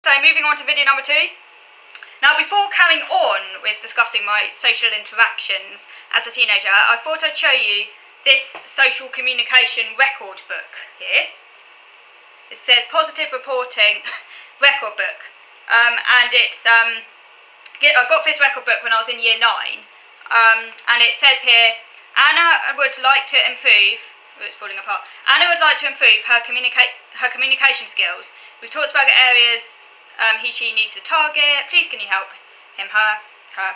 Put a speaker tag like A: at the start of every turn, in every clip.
A: So moving on to video number 2. Now before carrying on with discussing my social interactions as a teenager, I thought I'd show you this social communication record book here. It says Positive Reporting Record Book, and it's I got this record book when I was in year 9, and it says here, Anna would like to improve. Oh, it's falling apart. Anna would like to improve her communication skills. We've talked about the areas she needs to target. Please can you help him, her,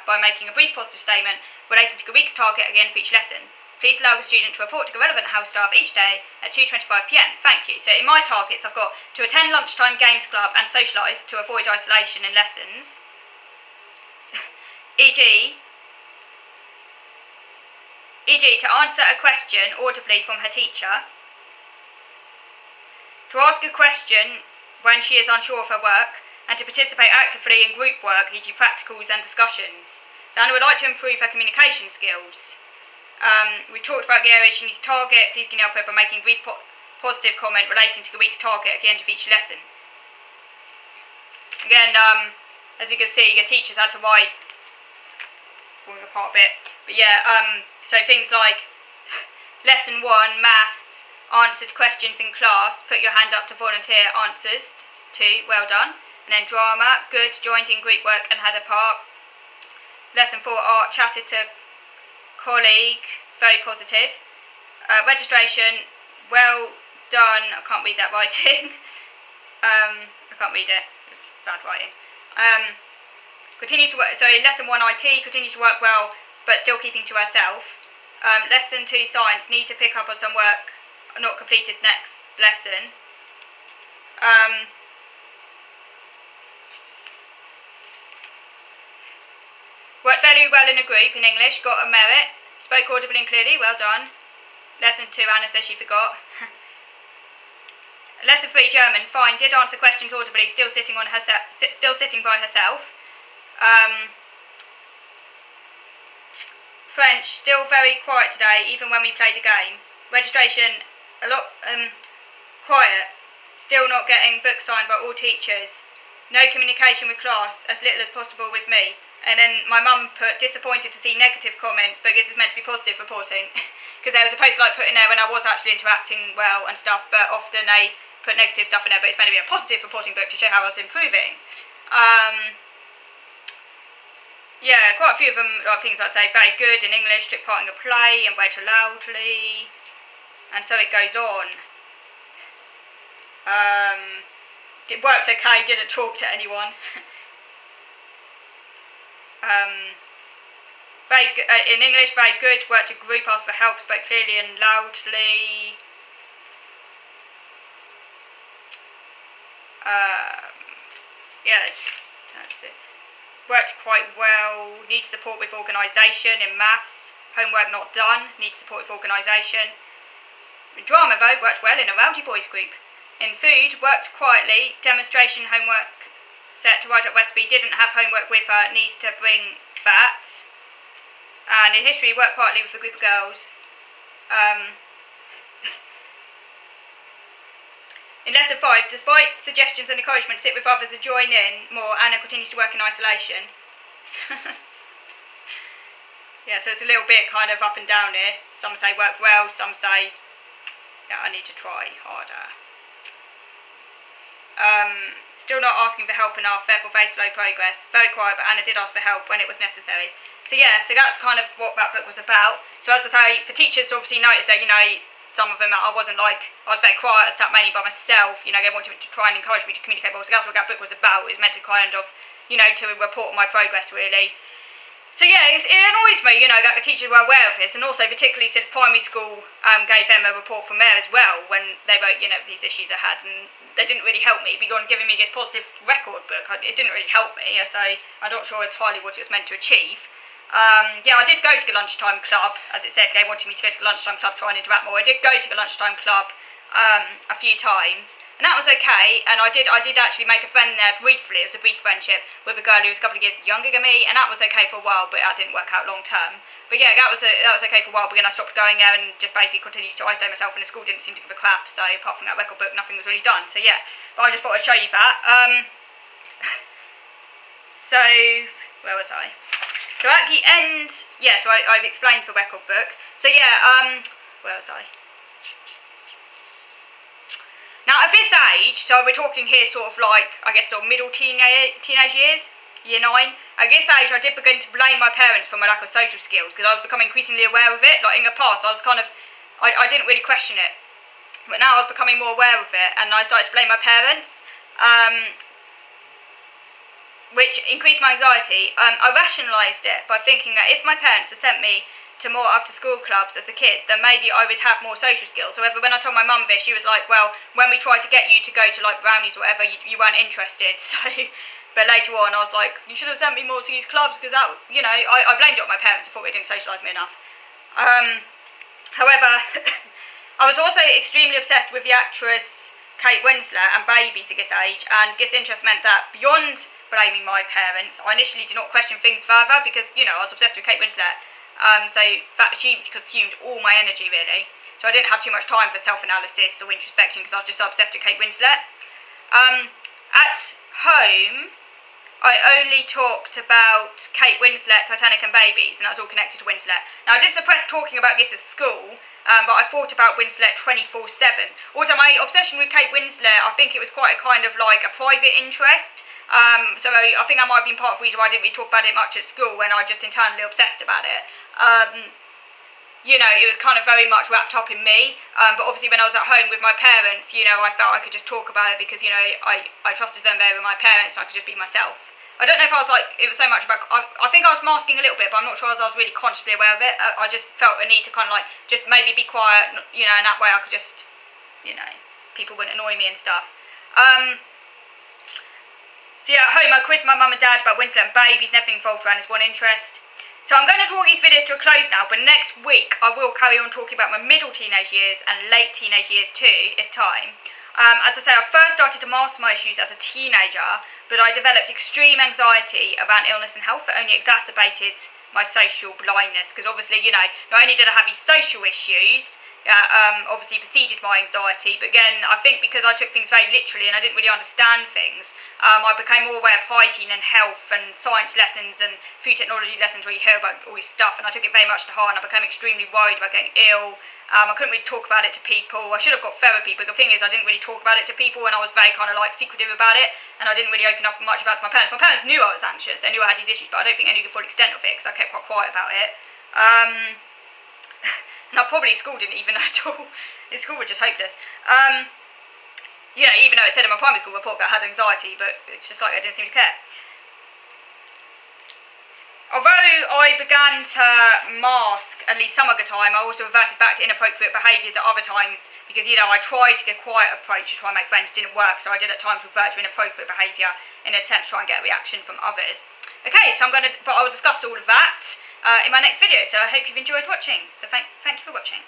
A: by making a brief positive statement related to the week's target at the end of each lesson. Please allow the student to report to the relevant house staff each day at 2:25 p.m. Thank you. So in my targets I've got to attend lunchtime games club and socialise to avoid isolation in lessons. E.g. to answer a question audibly from her teacher. To ask a question when she is unsure of her work, and to participate actively in group work, e.g. practicals and discussions. So Anna would like to improve her communication skills. We talked about the areas she needs to target. Please can you help her by making a brief positive comment relating to the week's target at the end of each lesson. Again, as you can see, your teachers had to write, falling apart a bit, but yeah, so things like lesson 1, maths, answered questions in class, put your hand up to volunteer answers. 2, well done. And then drama, good, joined in group work and had a part. Lesson 4, art, chatted to colleague, very positive. Registration, well done. I can't read that writing. I can't read it, it's bad writing. Continues to work, so in lesson 1 IT, continues to work well but still keeping to herself. Lesson 2 science, need to pick up on some work not completed next lesson. Worked very well in a group in English, got a merit, spoke audibly and clearly, well done. Lesson 2, Anna says she forgot. Lesson 3, German, fine, did answer questions audibly, still sitting by herself. French, still very quiet today, even when we played a game. Registration, a lot quiet, still not getting books signed by all teachers. No communication with class, as little as possible with me. And then my mum put disappointed to see negative comments, but this is meant to be positive reporting, because they were supposed to put in there when I was actually interacting well and stuff, but often they put negative stuff in there, but it's meant to be a positive reporting book to show how I was improving. Yeah, quite a few of them, things like say, very good in English, took part in a play and read loudly, and so it goes on. It worked okay, didn't talk to anyone. Very good, in English, very good, worked a group, asked for help, spoke clearly and loudly. Yes, that's it. Worked quite well, needs support with organisation. In maths, homework not done, needs support with organisation. In drama though, worked well in a rowdy boys group. In food, worked quietly, demonstration homework set to write up recipe, didn't have homework with her, needs to bring that. And in history, worked quietly with a group of girls. In lesson 5, despite suggestions and encouragement to sit with others and join in more, Anna continues to work in isolation. Yeah, so it's a little bit kind of up and down here. Some say work well, some say, yeah, I need to try harder. Still not asking for help enough, therefore very slow progress. Very quiet, but Anna did ask for help when it was necessary. So yeah, so that's kind of what that book was about. So as I say, for teachers to obviously notice that, some of them, I was very quiet, I sat mainly by myself, they wanted to try and encourage me to communicate more. So that's what that book was about. It was meant to kind of, to report on my progress really. So yeah, it annoys me, that the teachers were aware of this, and also particularly since primary school gave them a report from there as well when they wrote, these issues I had, and they didn't really help me. Beyond giving me this positive record book, it didn't really help me, so I'm not sure entirely what it was meant to achieve. Yeah, I did go to the lunchtime club, as it said, they wanted me to go to the lunchtime club, try and interact more. I did go to the lunchtime club a few times, and that was okay, and I did actually make a friend there briefly. It was a brief friendship with a girl who was a couple of years younger than me, and that was okay for a while, but that didn't work out long term. But yeah, that was okay for a while, but then I stopped going there and just basically continued to isolate myself, and the school didn't seem to give a crap, so apart from that record book, nothing was really done. So yeah, but I just thought I'd show you that. So, where was I? So at the end, yeah, so I've explained the record book. So yeah, where was I? Now at this age, so we're talking here sort of like, I guess sort of middle teenage years, year 9. At this age I did begin to blame my parents for my lack of social skills, because I was becoming increasingly aware of it. Like in the past I was kind of, I didn't really question it. But now I was becoming more aware of it, and I started to blame my parents. Which increased my anxiety. I rationalised it by thinking that if my parents had sent me to more after-school clubs as a kid, then maybe I would have more social skills. However, when I told my mum this, she was like, well, when we tried to get you to go to like brownies or whatever, you weren't interested. So, but later on I was like, you should have sent me more to these clubs, because that, you know, I blamed it on my parents. I thought they didn't socialise me enough. However, I was also extremely obsessed with the actress Kate Winslet and babies at this age, and this interest meant that beyond blaming my parents, I initially did not question things further, because, you know, I was obsessed with Kate Winslet, so that she consumed all my energy really, so I didn't have too much time for self-analysis or introspection, because I was just so obsessed with Kate Winslet. At home, I only talked about Kate Winslet, Titanic and babies, and that was all connected to Winslet. Now I did suppress talking about this at school, but I thought about Winslet 24/7. Also, my obsession with Kate Winslet, I think it was quite a kind of like a private interest. So I think that might have been part of the reason why I didn't really talk about it much at school, when I just internally obsessed about it. You know, it was kind of very much wrapped up in me, but obviously when I was at home with my parents, you know, I felt I could just talk about it, because, you know, I trusted them, they were my parents, so I could just be myself. I don't know if I was like, it was so much about, I think I was masking a little bit, but I'm not sure as I was really consciously aware of it. I just felt a need to kind of like, just maybe be quiet, you know, and that way I could just, you know, people wouldn't annoy me and stuff. So yeah, at home I quizzed my mum and dad about Winslet and babies and everything involved around this one interest. So I'm going to draw these videos to a close now, but next week I will carry on talking about my middle teenage years and late teenage years too, if time. As I say, I first started to master my issues as a teenager, but I developed extreme anxiety around illness and health that only exacerbated my social blindness, because obviously, you know, not only did I have these social issues, obviously preceded my anxiety, but again, I think because I took things very literally and I didn't really understand things, I became more aware of hygiene and health and science lessons and food technology lessons where you hear about all this stuff, and I took it very much to heart, and I became extremely worried about getting ill. I couldn't really talk about it to people. I should have got therapy, but the thing is I didn't really talk about it to people, and I was very kind of like secretive about it, and I didn't really open up much about it to my parents. My parents knew I was anxious, they knew I had these issues, but I don't think they knew the full extent of it, because I kept quite quiet about it. And I probably school didn't even know at all. School was just hopeless. You know, even though it said in my primary school report that I had anxiety, but it's just like I didn't seem to care. Although I began to mask at least some of the time, I also reverted back to inappropriate behaviours at other times, because, you know, I tried to get a quiet approach to try and make friends, didn't work, so I did at times revert to inappropriate behaviour in an attempt to try and get a reaction from others. Okay, so but I'll discuss all of that in my next video, so I hope you've enjoyed watching. So thank you for watching.